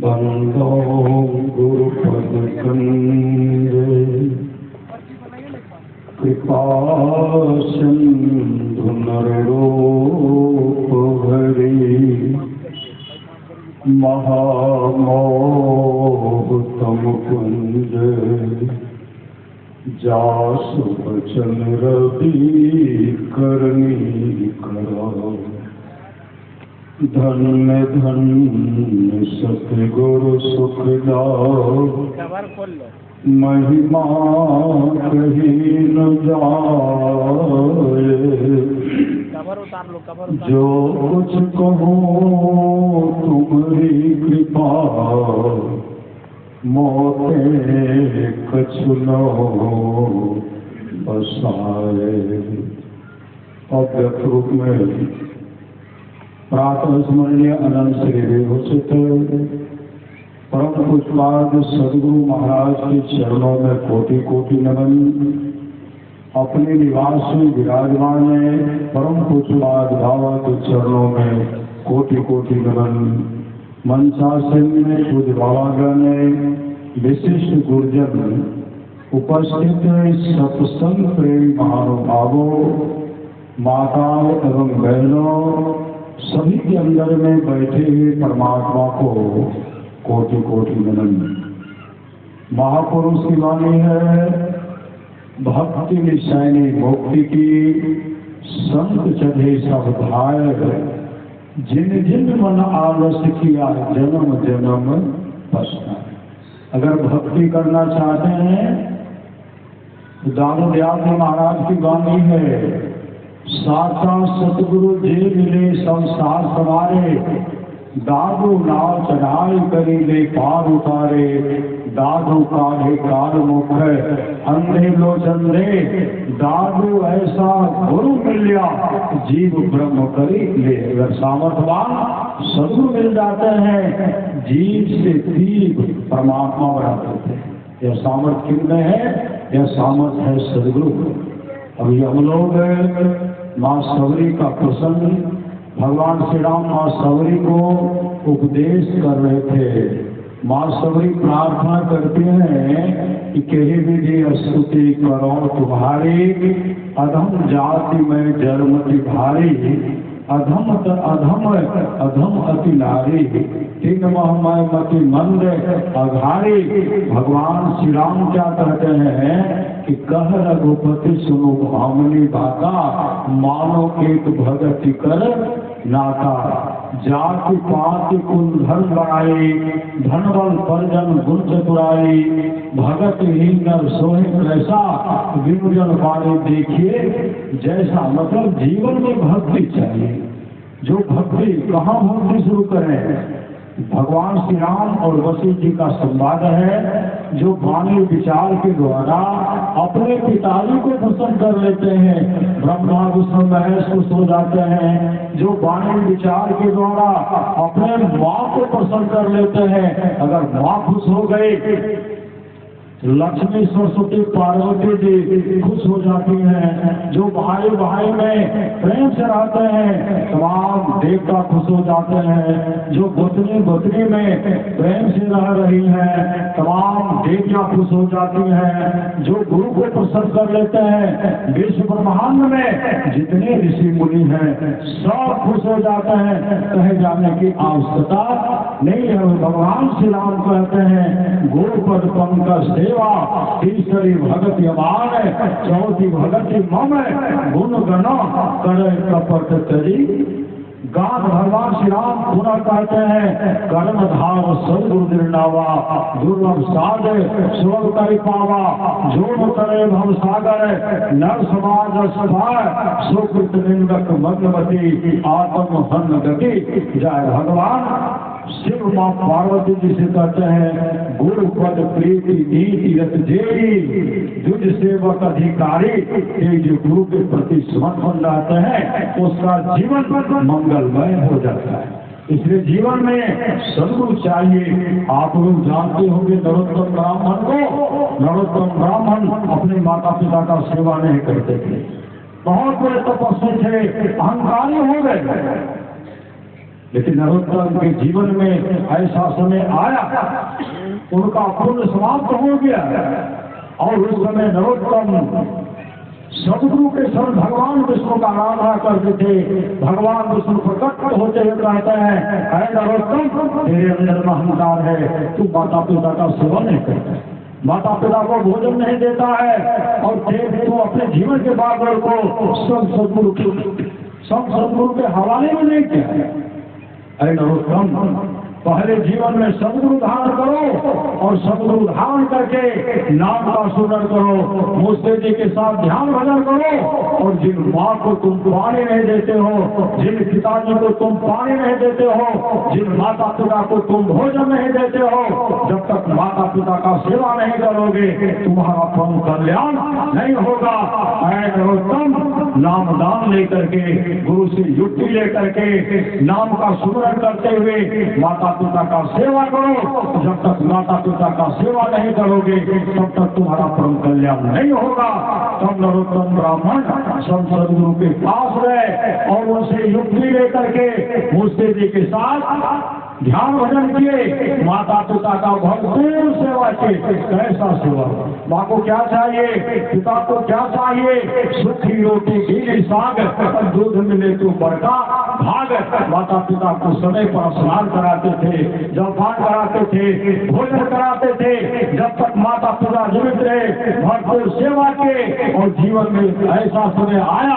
बंदो गुरुपद कंदे कृपा सिंधु नररूप भरी महामोह तम कुंज जासु बचन रवि करनी करो। धन्य धन्य सतगुरु सुखदाओ महिमा कहीं न जाए। जो कुछ कहो तुम्हारी कृपा मोते कछु न बसाए। अव्यक्त रूप में प्रातः स्मरणीय अनंत श्री विभूषित परम पूज्यपाद सदगुरु महाराज के चरणों में कोटि कोटि नमन। अपने निवास में विराजमान है परम पूज्यपाद बाबा के चरणों में कोटि कोटि नमन। मंचासन में पूज्य बाबागण विशिष्ट गुरुजन उपस्थित सत्संग प्रेमी महानुभावों माताओं एवं बहनों सभी के अंदर में बैठे हुए परमात्मा को कोटि कोटि नमन। महापुरुष की वाणी है भक्ति निशानी मुक्ति की संत चढ़े सब भाय। जिन जिन मन आलस किया जन्म जन्म पछताए। अगर भक्ति करना चाहते हैं तो दादू दयाल महाराज की वाणी है साचा सतगुरु जे मिले संसार सवारे। दादू नाव चढ़ाई करी ले पार उतारे। दादू काढ़े काल मुख अंधे लोचन रे। दादू ऐसा गुरु मिलिया जीव ब्रह्म करी ले। अगर सामर्थवान सदगुरु मिल जाते हैं जीव से तीव्र परमात्मा बना देते हैं। यह सामर्थ किन में है? यह सामर्थ है सदगुरु। अभी हम लोग माँ सवरी का प्रसंग भगवान श्री राम माँ सवरी को उपदेश कर रहे थे। माँ सवरी प्रार्थना करते हैं कि कही विधि स्तुति करो तुम्हारी। अधम जाति में जन्मति भारी। अधम अधम अति नारी। तीन महमय मति मंद अघारी। भगवान श्री राम क्या कहते हैं कि कह रघुपति सुनो भामनी बाता। मानो एक भगति कर नाता। जाति पाति कुल धन बढ़ाई। धन बल परजन गुण चतुराई। भगत ही नर सोहे कैसा विमुजन पारे देखिए जैसा। मतलब जीवन में भक्ति चाहिए। जो भक्ति कहाँ भक्ति शुरू करें? भगवान श्री राम और वशिष्ठ जी का संवाद है जो वाणी विचार के द्वारा अपने पिताजी को प्रसन्न कर लेते हैं। ब्रह्मा विष्णु महेश खुश हो जाते हैं। जो वाणी विचार के द्वारा अपने माँ को प्रसन्न कर लेते हैं। अगर माँ खुश हो गई लक्ष्मी सरस्वती पार्वती जी खुश हो जाती हैं। जो भाई भाई में प्रेम से रहते हैं तमाम देवता खुश हो जाते हैं। जो गोतनी गोतनी में प्रेम से रह रही हैं तमाम देवियां खुश हो जाती हैं। जो गुरु को प्रसन्न कर लेते हैं विश्व ब्रह्मांड में जितने ऋषि मुनि हैं सब खुश हो जाते हैं। कहे जाने की आवश्यकता नहीं है। भगवान श्री राम कहते हैं गुरुपद पंकज तीसरी भगति अमान चौथी भगति मम गुण गण करे कपट तरी। गान भगवान श्री राम पुनः कहते हैं कर्म धाव सदगुरु निर्णावा। दुर्लभ साध स्वर्ग करि पावा। जोड़ करे भव सागर नर समाज सभाय। सुकृत निंदक मग्नवती आत्म हन गति। जय भगवान शिव माँ पार्वती जी से कहते हैं गुरु पद प्रीति नीति रत जेरी। दुज सेवक अधिकारी जो गुरु के प्रति समर्पण रहते हैं उसका जीवन मंगलमय हो जाता है। इसलिए जीवन में सदगुरु चाहिए। आप लोग जानते होंगे नरोत्तम ब्राह्मण को। नरोत्तम ब्राह्मण अपने माता पिता का सेवा नहीं करते थे। बहुत बड़े तपस्वी थे, अहंकारी हो गए। लेकिन नरोत्तम के जीवन में ऐसा समय आया, उनका पुण्य समाप्त हो गया और उस समय नरोत्तम सदगुरु के शरण भगवान विष्णु का आराधना करते थे। भगवान विष्णु प्रकट होते हुए कहते हैं, अरे नरोत्तम, तेरे अंदर में अहंकार है, तू माता पिता का सेवा नहीं करता, माता पिता को भोजन नहीं देता है और तू अपने जीवन के बादल को सब सदगुरु के हवाले में नहीं किया। अरे नरोत्तम, पहले जीवन में सदगुरु धारण करो और सदगुरु धारण करके नाम का सुमरण करो, मुझसे जी के साथ ध्यान भजन करो। और जिन माँ को तुम पानी नहीं देते हो, जिन पिताजी को तुम पानी नहीं देते हो, जिन माता पिता को तुम भोजन नहीं देते हो, जब तक माता पिता का सेवा नहीं करोगे तुम्हारा परम कल्याण नहीं होगा। नरोत्तम, नाम दान लेकर के, गुरु से युक्ति लेकर के नाम का सुमरण करते हुए माता पिता का सेवा करो। जब तक माता पिता का सेवा नहीं करोगे तब तक तुम्हारा परम कल्याण नहीं होगा। तब नरोत्तम ब्राह्मण सब सदगुरु के पास गए और उनसे युक्ति लेकर के मुझसे जी के साथ ध्यान भजन किए, माता पिता का भरपूर सेवा किए। कैसा सेवा? माँ को क्या चाहिए, पिता को क्या चाहिए? सूखी रोटी, गीली साग, दूध मिले तो बड़का भाग। माता पिता को समय पर स्नान कराते थे, जलपान कराते थे, भोजन कराते थे। जब तक माता पिता जीवित रहे भरपूर सेवा के, और जीवन में ऐसा समय आया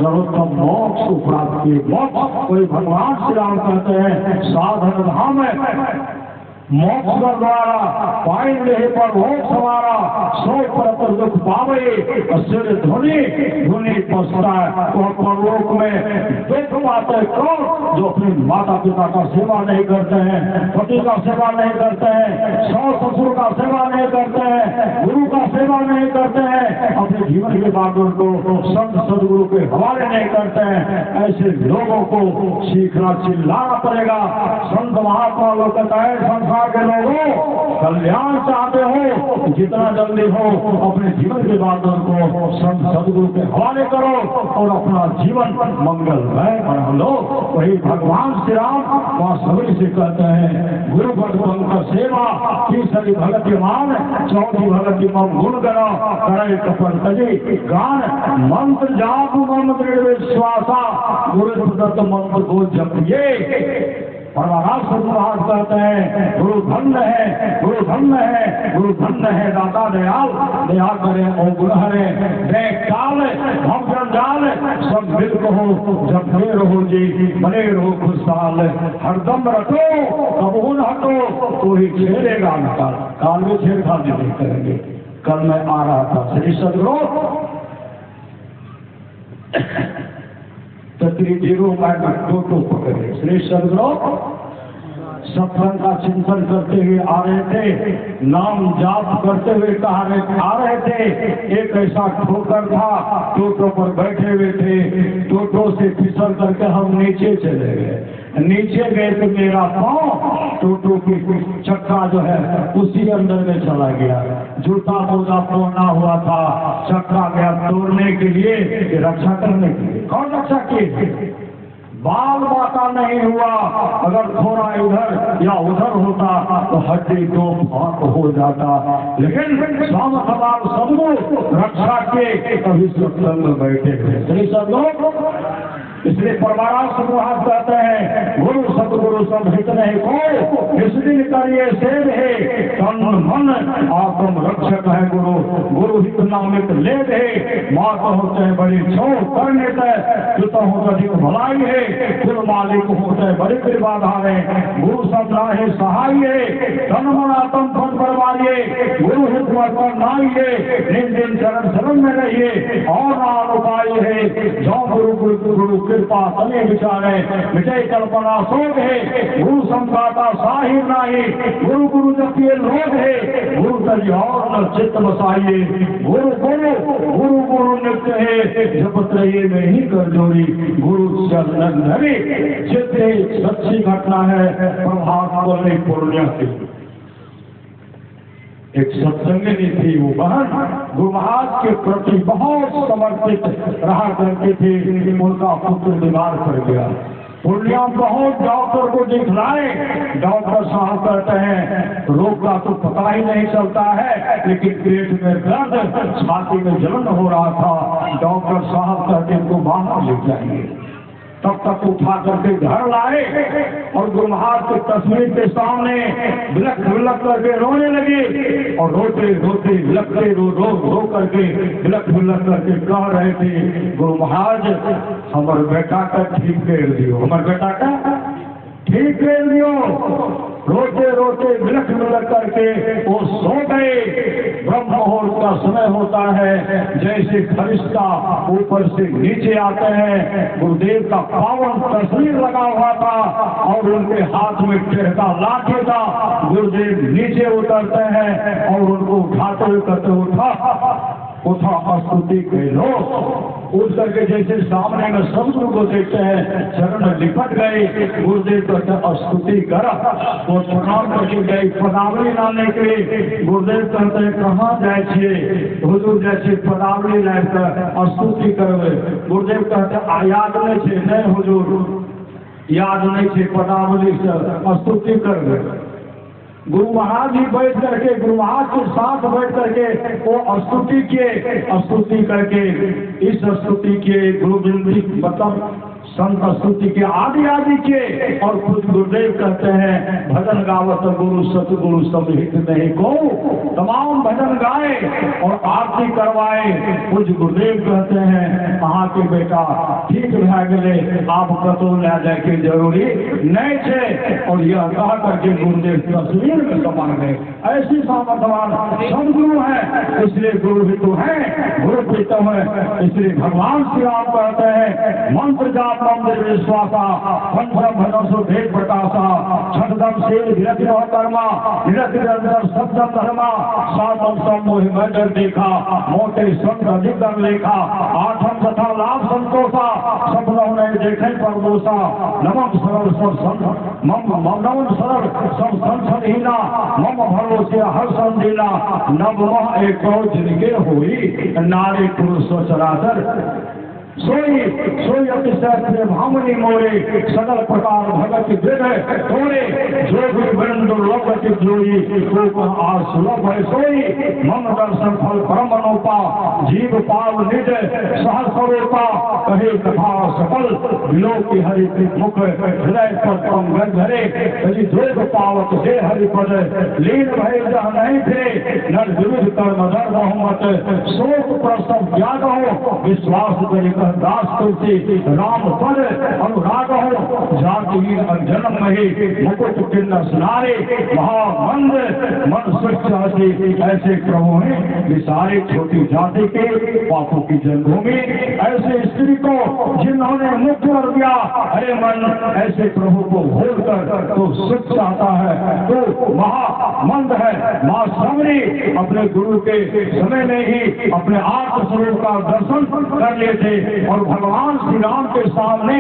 नरोत्तम मोक्ष को प्राप्त किए। मोक्ष कोई भगवान श्री राम कहते हैं साधन धाम है, मोक्ष कर द्वारा पाइन रहे पर मोक्ष हमारा, सौ पर दुख पावे सिर धुनी धुनी पसता है। तो परलोक में दुख पाते कौन? जो अपने माता पिता का सेवा नहीं करते हैं, पति का सेवा नहीं करते हैं, सास ससुर का सेवा नहीं करते हैं, गुरु का सेवा नहीं करते हैं, अपने जीवन के बातों को संत सदगुरु के हवाले नहीं करते हैं। ऐसे लोगों को सीखना, चिल्लाना पड़ेगा। संत महात्मा लोग कहता है, संसार के लोगों कल्याण चाहते हो जितना जल्दी हो अपने जीवन के बातों को संत सदगुरु के हवाले करो और अपना जीवन मंगलमय बना लो। वही भगवान श्री राम वास्तविक से कहते हैं, गुरु भगवान का सेवा तीसरी भगत मान, चौथी भगत मम गुण करो करे कपट तजी गान, मंत्र जाप मंत्र विश्वासा, गुरु दत्त मंत्र को जपिए। परमाराष्ट्र महाराज कहते हैं, गुरु धन्य है, गुरु धन्य है, गुरु धन्य है दाता दयाल, दया करे ओ गुण हरे, काल हम जंजाल सब मिल कहो, जब बने रहो जी बने रहो खुशहाल, हरदम रटो कबू न हटो तो ही छेड़ेगा निकाल। काल में छेड़खानी नहीं करेंगे। कल मैं आ रहा था श्री सदगुरु जीरो टोटो पकड़े, श्री सदगुरु सत्संग का चिंतन करते हुए आ रहे थे, नाम जाप करते हुए आ रहे थे। एक ऐसा ठोकर था, टोटो पर बैठे हुए थे, टोटो से फिसल करके हम नीचे चले गए। नीचे गए तो मेरा पाँव टोटो की चक्का जो है उसी अंदर में चला गया। जूता मोजा तोड़ना हुआ था, चक्का गया तोड़ने के लिए, रक्षा करने के लिए। कौन रक्षा किए? बाल बाता नहीं हुआ। अगर थोड़ा इधर या उधर होता तो हड्डी दो भाग हो जाता। लेकिन स्वामी सवाल सदगुरु रक्षा के कभी सत्संग में बैठे थे। सब लोग इसलिए परमाराष्ट्र महाराज कहते हैं, गुरु सदगुरु सब हित नहीं को, इस दिन करिए सेव है, तन मन आत्म रक्षक है गुरु, गुरु हित नामित ले दे, मात होते हैं बड़ी छो करने पिता होता अधिक भलाई है, कुल मालिक होते हैं बड़ी कृपाधार है, गुरु सब राहे सहाय है, तन मन आत्म फल बरवाइए, गुरु हित पर नाइए, दिन दिन चरण शरण में रहिए और नाम उपाय है, जो गुरु गुरु कृपा तने विचारे, विजय कल्पना सोग है, गुरु संपाता साहिर नाही, गुरु गुरु जपिए लोग है, गुरु तरी और चित्त बसाइए, गुरु गुरु गुरु गुरु नित्य है, जपत रहिए में ही कर जोड़ी, गुरु चरण धरे जितने सच्ची घटना है प्रभात बोले पूर्णिया की। एक सत्संगी थी, वो बहन गुरु महाराज के प्रति बहुत समर्पित रहा करते थे। उनका पुत्र बीमार पड़ गया, पूर्णिया बहुत डॉक्टर को दिखलाए, डॉक्टर साहब कहते हैं रोग का तो पता ही नहीं चलता है, लेकिन पेट में दर्द, छाती में जलन हो रहा था। डॉक्टर साहब कहते हैं इनको बाहर ले जाइए। तब तक उठा करके घर लाए और गुरु महाराज की तस्वीर के सामने बिलख बिलख करके रोने लगे और रोते रोते बिलखते रो करके बिलख बिलख करके कह रहे थे, गुरु महाराज हमारे बेटा का ठीक कर दियो, हमारे बेटा का ठीक कर दियो। रोते रोते बिलख बिलख करके वो सो गए। ब्रह्म मुहूर्त का समय होता है, जैसे फरिश्ता ऊपर से नीचे आते हैं, गुरुदेव का पावन तस्वीर लगा हुआ था और उनके हाथ में टेढ़ा लाठी था। गुरुदेव नीचे उतरते हैं और उनको उठाते हुए कहते उठा स्तुति कर लो। उठ करके जैसे सामने में समुद्र को देखते हैं, चरण लिपट गए। गुरुदेव कहते स्तुति कर, वो प्रणाम करके गए। पदावली लाने के लिए गुरुदेव कहते हैं कहाँ जाए छे, हुजूर जैसे पदावली लाकर स्तुति करवे। गुरुदेव कहते याद नहीं छे, नहीं हुजूर याद नहीं छे, पदावली से स्तुति करवे। गुरु महाराज जी बैठ करके, गुरु महाराज के साथ बैठ करके वो स्तुति किए। स्तुति करके इस स्तुति के गुरु बिंदी मतलब संत स्तुति के आदि के और खुद गुरुदेव कहते हैं भजन गावत गुरु सतगुरु समहित नहीं को। तमाम भजन गाए और आरती करवाए। कुछ गुरुदेव कहते हैं कहाँ के बेटा ठीक भा गए, आप कतो ले जाए के जरूरी नहीं थे। और यह कह करके गुरुदेव तस्वीर में समा गए। ऐसी सामर्थवान सदगुरु है, इसलिए गुरु भी तो है, गुरु भी तो है। इसलिए भगवान श्री राम कहते हैं मंत्र जाप मंदिर विश्वासा पंचम भजन सो भेद प्रकाशा छठदम से विरति कर्मा विरति सप्तम धर्मा सातम समोह मैडर देखा मोटे संत अधिकतम लेखा आठम तथा लाभ संतोषा सपनों ने देखे पर दोषा नमक सरल सब नमन सरल सब संसदहीना मम भरोसे हर संदीना नव एक जिनके हुई नारी पुरुष सचराचर सोई सोई अतिशय भामनी मोरे सकल प्रकार भगत दृढ़ थोड़े जो भी वृंद लोकत जोई तो आज सुलभ है सोई मम दर्शन फल परम मनोपा जीव पाव निज सहस्रोपा कहे कथा सकल विलोक हरि मुख हृदय पद पंग धरे कभी द्वेग पावत से हरि पद लीन भय जह नहीं फिरे नर विरुद्ध कर्म धर बहुमत शोक प्रसव ज्ञान हो विश्वास करे दास तुलसी राम पद अनुराग हो जाति जन्म मही मुकुट किन्न सुनारे महामंद मन स्वच्छ ऐसे प्रभु हैं विसारे छोटी जाति के पापों की जन्मभूमि। ऐसे स्त्री को जिन्होंने मुक्त कर दिया, अरे मन ऐसे प्रभु को भूल कर तो सुख चाहता है तो महामंद है। माँ समरी अपने गुरु के समय में ही अपने आत्मस्वरूप का दर्शन कर लिए थे और भगवान श्री राम के सामने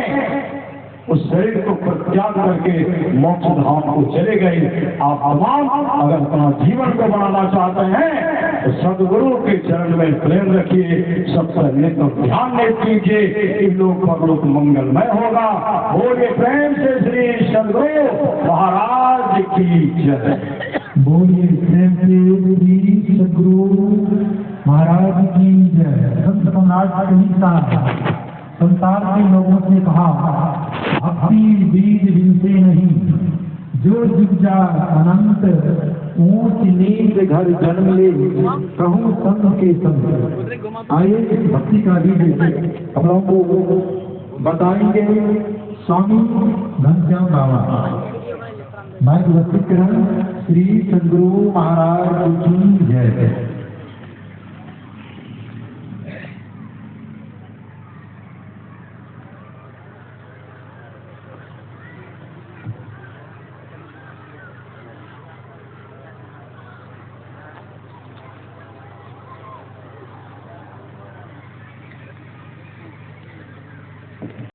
उस शरीर को त्याग करके मोक्ष धाम को चले गए। आप तमाम अगर अपना जीवन को बनाना चाहते हैं तो सदगुरु के चरण में प्रेम रखिए, सबसे नित्य ध्यान नहीं कीजिए, इन लोग परलोक मंगलमय होगा। बोलिए प्रेम से श्री सदगुरु महाराज की जय। बोलिए प्रेम से श्री सदगुरु महाराज की जय। संत सम्राट कहीं संसार के लोगों से कहा भक्ति बीज बिनते नहीं, जो जुग जा अनंत ऊंच नीच घर जन्म ले कहूँ संत के संग। आइए भक्ति का बीज हम लोगों को बताएंगे स्वामी घनश्याम बाबा। मैं उपस्थित करें श्री सदगुरु महाराज की जय।